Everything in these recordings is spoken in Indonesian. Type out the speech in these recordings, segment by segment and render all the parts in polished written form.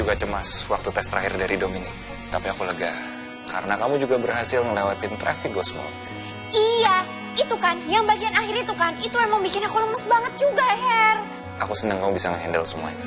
juga cemas waktu tes terakhir dari Dominic. Tapi aku lega, karena kamu juga berhasil ngelewatin traffic ghost mode. Iya, itu kan, yang bagian akhir itu kan, itu emang bikin aku lemes banget juga, Her. Aku senang kamu bisa nge-handle semuanya.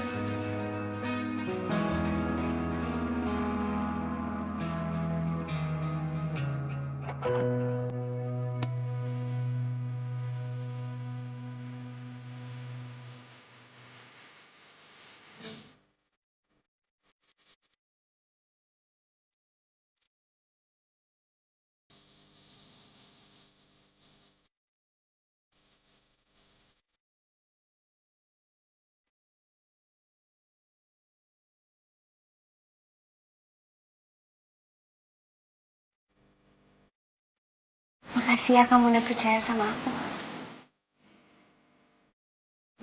Makasih ya kamu udah percaya sama aku.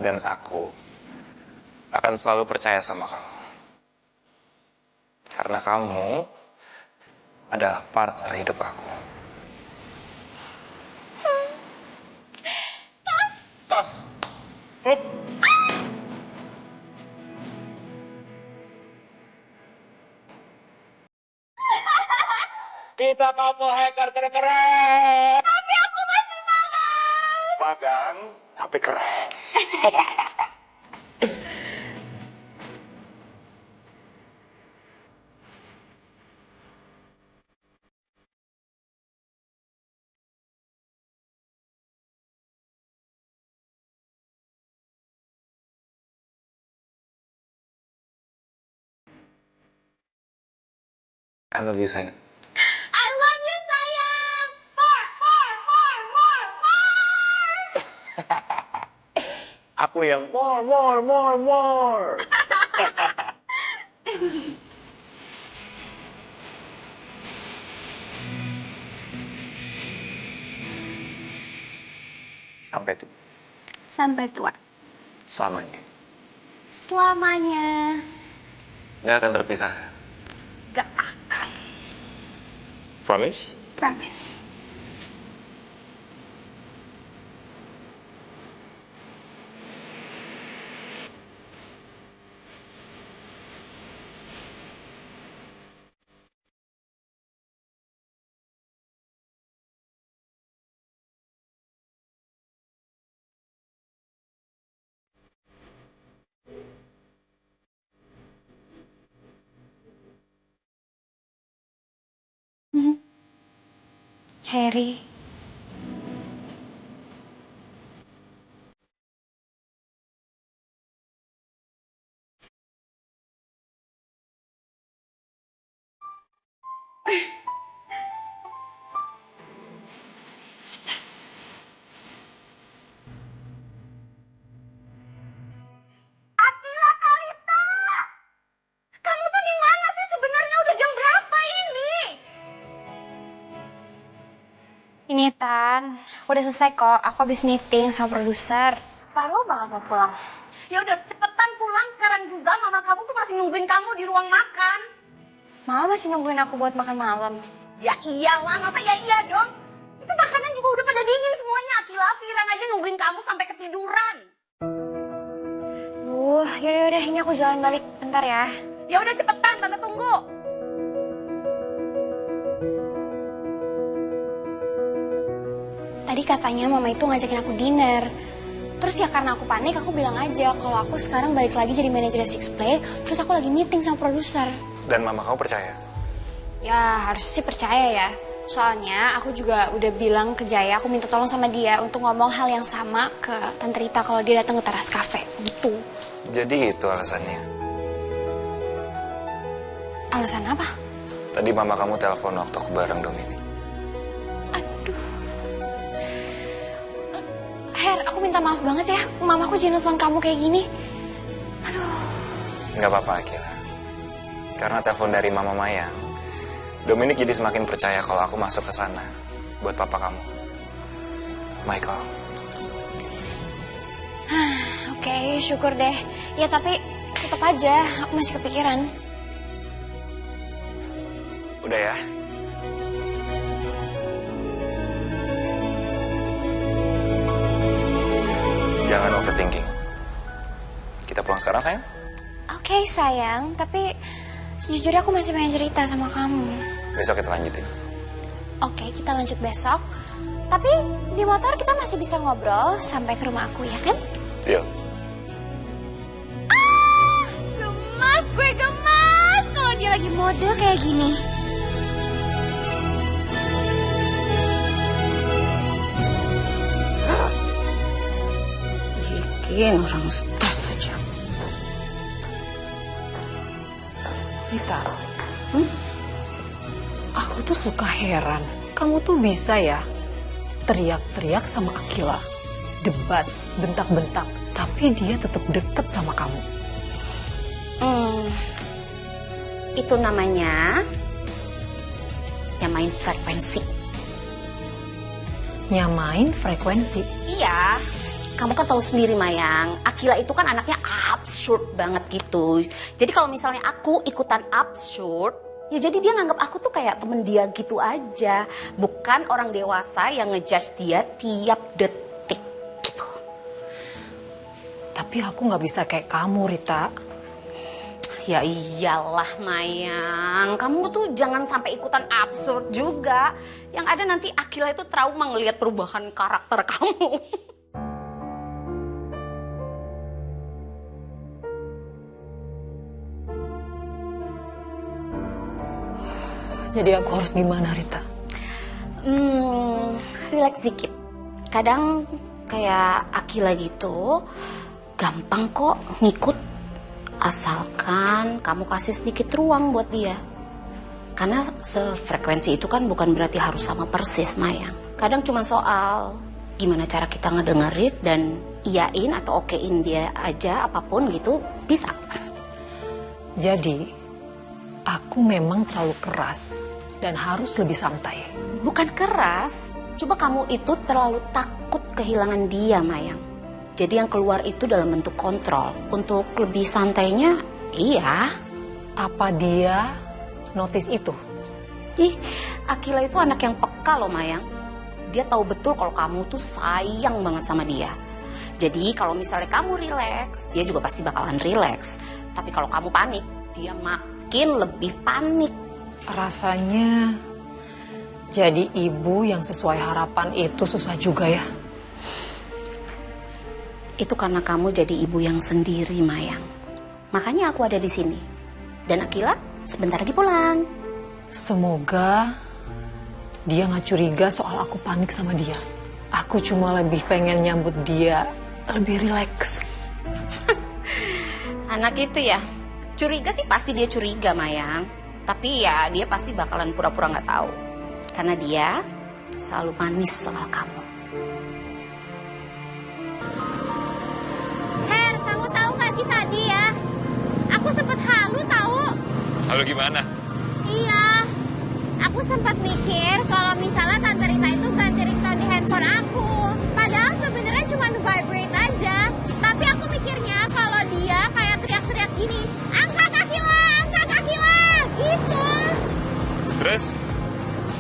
Dan aku akan selalu percaya sama kamu. Karena kamu adalah partner hidup aku. Tas! Hup! Kita kamu hacker keren-keren! Tapi aku masih malas. Magang, tapi keren. I love you, sayang. I love you, sayang. More. Aku yang more. Sampai tuh. Sampai tua. Selamanya. Selamanya. Nggak akan terpisah. Gak akan. Promise? Promise. Harry. Akila Kalita, kamu tuh di mana sih sebenarnya? Udah jam berapa ini? Ini Tan, udah selesai kok. Aku habis meeting sama produser. Baru banget mau pulang. Ya udah cepetan pulang sekarang juga. Mama kamu tuh masih nungguin kamu di ruang makan. Mama masih nungguin aku buat makan malam. Ya iyalah, masa ya iya dong. Itu makanan juga udah pada dingin semuanya. Akila, Firan aja nungguin kamu sampai ketiduran. Yaudah, ini aku jalan balik. Bentar ya. Ya udah cepetan, Tante tunggu. Tadi katanya mama itu ngajakin aku dinner. Terus ya karena aku panik, aku bilang aja kalau aku sekarang balik lagi jadi manajer Six Play. Terus aku lagi meeting sama produser. Dan mama kamu percaya? Ya harusnya sih percaya ya. Soalnya aku juga udah bilang ke Jaya, aku minta tolong sama dia untuk ngomong hal yang sama ke Tante Rita kalau dia datang ke teras cafe. Gitu. Jadi itu alasannya? Alasan apa? Tadi mama kamu telepon waktu aku bareng Dominic. Aduh. Her, aku minta maaf banget ya. Mamaku jadi telepon kamu kayak gini. Aduh. Nggak apa-apa, Akila. Karena telepon dari Mama Maya, Dominic jadi semakin percaya kalau aku masuk ke sana buat papa kamu, Michael. Oke, syukur deh. Ya tapi tetap aja aku masih kepikiran. Udah ya. Jangan overthinking. Kita pulang sekarang, sayang? Oke. okay, sayang, tapi sejujurnya aku masih pengen cerita sama kamu. Besok kita lanjutin. Oke, kita lanjut besok. Tapi di motor kita masih bisa ngobrol sampai ke rumah aku, ya kan? Deal. Gemas, gue gemas kalau dia lagi mode kayak gini. Bikin orang stres saja. Rita, aku tuh suka heran. Kamu tuh bisa ya teriak-teriak sama Akila, debat, bentak-bentak, tapi dia tetap deket sama kamu. Itu namanya nyamain frekuensi. Nyamain frekuensi. Iya, kamu kan tahu sendiri Mayang, Akila itu kan anaknya absurd banget gitu. Jadi kalau misalnya aku ikutan absurd, ya jadi dia nganggap aku tuh kayak temen dia gitu aja. Bukan orang dewasa yang ngejudge dia tiap detik gitu. Tapi aku nggak bisa kayak kamu, Rita. Ya iyalah Mayang, kamu tuh jangan sampai ikutan absurd juga. Yang ada nanti Akila itu trauma ngelihat perubahan karakter kamu. Jadi aku harus gimana, Rita? Relax dikit. Kadang kayak Akila gitu, gampang kok ngikut. Asalkan kamu kasih sedikit ruang buat dia. Karena sefrekuensi itu kan bukan berarti harus sama persis, Mayang. Kadang cuma soal gimana cara kita ngedengerin dan iyain atau okein dia aja apapun gitu, bisa. Jadi, aku memang terlalu keras dan harus lebih santai. Bukan keras, coba kamu itu terlalu takut kehilangan dia, Mayang. Jadi yang keluar itu dalam bentuk kontrol. Untuk lebih santainya, iya. Apa dia notice itu? Ih, Akila itu anak yang peka loh, Mayang. Dia tahu betul kalau kamu tuh sayang banget sama dia. Jadi kalau misalnya kamu rileks, dia juga pasti bakalan rileks. Tapi kalau kamu panik, dia makin lebih panik. Rasanya jadi ibu yang sesuai harapan itu susah juga ya. Itu karena kamu jadi ibu yang sendiri, Mayang. Makanya aku ada di sini. Dan Akila sebentar lagi pulang. Semoga dia nggak curiga soal aku panik sama dia. Aku cuma lebih pengen nyambut dia lebih rileks. Anak itu ya, curiga sih pasti dia curiga, Mayang. Tapi ya dia pasti bakalan pura-pura nggak tahu. Karena dia selalu manis soal kamu. Her, kamu tahu nggak sih tadi ya? Aku sempet halu tahu. Halo gimana? Iya, aku sempat mikir kalau misalnya Tante Rita itu ganti ringtone di handphone aku. Padahal sebenarnya cuma vibrate aja. Tapi aku mikirnya kalau dia kayak teriak-teriak gini, angkat kaki lah, gitu. Terus?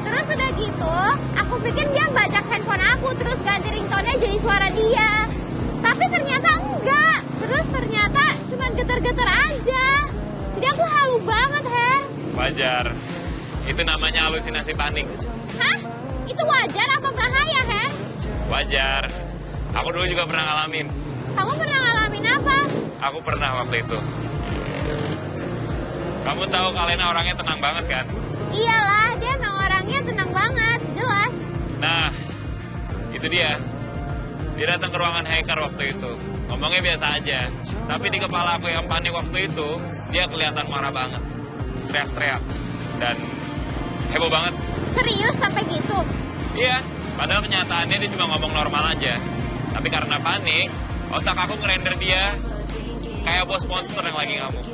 Terus udah gitu, aku pikir dia bajak handphone aku terus ganti ringtone jadi suara dia. Tapi ternyata enggak. Terus ternyata cuma getar-getar aja. Jadi aku halu banget, Her. Wajar. Itu namanya halusinasi panik. Hah? Itu wajar apa bahaya, Her? Wajar. Aku dulu juga pernah ngalamin. Kamu pernah ngalamin apa? Aku pernah waktu itu. Kamu tahu Kalena orangnya tenang banget kan? Iyalah, dia emang orangnya tenang banget, jelas. Nah, itu dia. Dia datang ke ruangan hacker waktu itu. Ngomongnya biasa aja. Tapi di kepala aku yang panik waktu itu, dia kelihatan marah banget. Teriak-teriak. Dan heboh banget. Serius sampai gitu? Iya, padahal kenyataannya dia cuma ngomong normal aja. Tapi karena panik, otak aku ngerender dia kayak bos monster yang lagi ngamuk.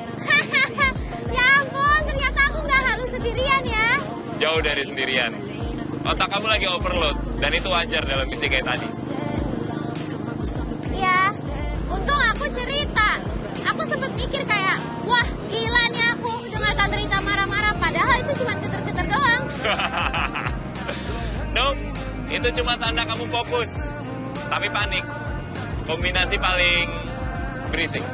Ya ampun, ternyata aku nggak halus sendirian ya. Jauh dari sendirian. Otak kamu lagi overload, dan itu wajar dalam misi kayak tadi. Ya, untung aku cerita. Aku sempet mikir kayak, wah gila nih aku dengar Tante Rita marah-marah. Padahal itu cuma geter-geter doang. Nope, itu cuma tanda kamu fokus. Tapi panik. Kombinasi paling berisik.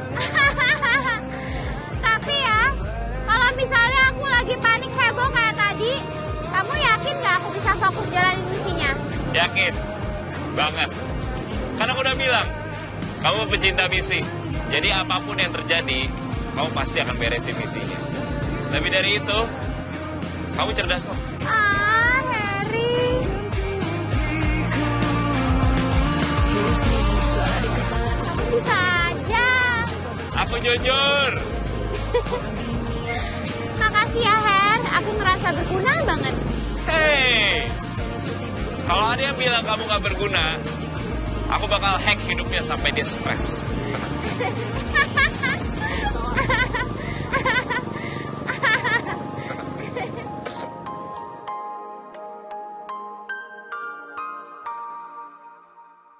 fokus jalanin misinya. Yakin? Banget. Karena aku udah bilang, kamu pecinta misi. Jadi apapun yang terjadi, kamu pasti akan beresin misinya. Lebih dari itu, kamu cerdas kok. Ah, Harry. Bisa aja. Aku jujur. Makasih ya, Her. Aku ngerasa berguna banget. Hei, kalau ada yang bilang kamu gak berguna, aku bakal hack hidupnya sampai dia stres. Tenang.